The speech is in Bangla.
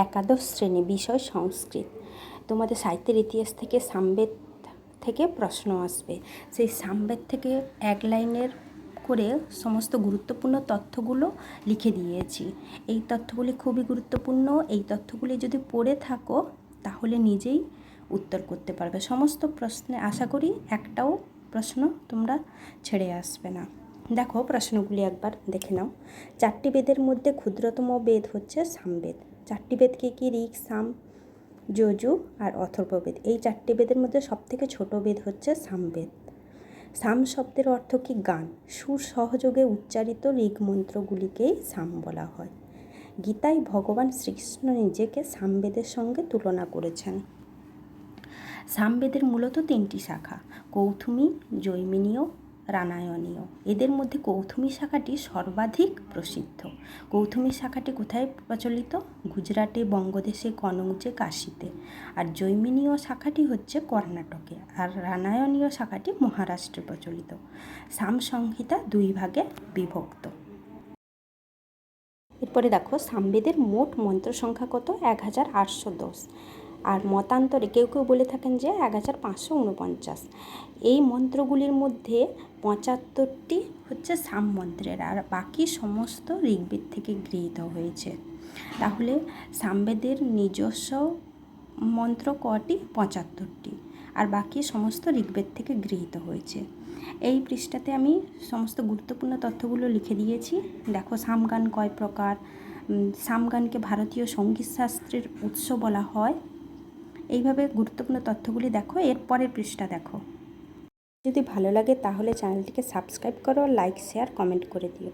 একাদশ শ্রেণী, বিষয় সংস্কৃত। তোমাদের সাহিত্যের ইতিহাস থেকে সামবেদ থেকে প্রশ্ন আসবে। সেই সামবেদ থেকে এক লাইনের করে সমস্ত গুরুত্বপূর্ণ তথ্যগুলো লিখে দিয়েছি। এই তথ্যগুলি খুবই গুরুত্বপূর্ণ। এই তথ্যগুলি যদি পড়ে থাকো তাহলে নিজেই উত্তর করতে পারবে সমস্ত প্রশ্নে। আশা করি একটাও প্রশ্ন তোমরা ছেড়ে আসবে না। দেখো প্রশ্নগুলি একবার দেখে নাও। 4টি বেদের মধ্যে ক্ষুদ্রতম বেদ হচ্ছে সামবেদ। 4টি বেদ কি? ঋক, সাম, যজু আর অথর্ববেদ। এই 4টি বেদের মধ্যে সবথেকে ছোট বেদ হচ্ছে সামবেদ। সাম শব্দের অর্থ কি? গান। সুর সহযোগে উচ্চারিত ঋগ মন্ত্রগুলিকেই সাম বলা হয়। গীতায় ভগবান শ্রীকৃষ্ণ নিজেকে সামবেদের সঙ্গে তুলনা করেছেন। সামবেদের মূলত 3টি শাখা: কৌথুমি, জৈমিনীয়, রানায়ণীয়। এদের মধ্যে কৌথুমি শাখাটি সর্বাধিক প্রসিদ্ধ। কৌথুমি শাখাটি কোথায় প্রচলিত? গুজরাটে, বঙ্গদেশে, কনৌজে, কাশীতে। আর জৈমিনীয় শাখাটি হচ্ছে কর্ণাটকে। আর রানায়ণীয় শাখাটি মহারাষ্ট্রে প্রচলিত। সাম সংহিতা 2 ভাগে বিভক্ত। এরপরে দেখো সামবেদের মোট মন্ত্র সংখ্যা কত? 1810। আর মতান্তরে কেউ কেউ বলে থাকেন যে 1549। এই মন্ত্রগুলির মধ্যে 75টি হচ্ছে সাম মন্ত্রের, আর বাকি সমস্ত ঋগ্বেদ থেকে গৃহীত হয়েছে। তাহলে সামবেদের নিজস্ব মন্ত্র কটি? 75টি, আর বাকি সমস্ত ঋগ্বেদ থেকে গৃহীত হয়েছে। এই পৃষ্ঠাতে আমি সমস্ত গুরুত্বপূর্ণ তথ্যগুলো লিখে দিয়েছি। দেখো সামগান কয় প্রকার, সামগানকে ভারতীয় সঙ্গীত শাস্ত্রের উৎস বলা হয়। এইভাবে গুরুত্বপূর্ণ তথ্যগুলি দেখো। এর পরের পৃষ্ঠা দেখো। যদি ভালো লাগে তাহলে চ্যানেলটিকে সাবস্ক্রাইব করো, লাইক, শেয়ার, কমেন্ট করে দিও।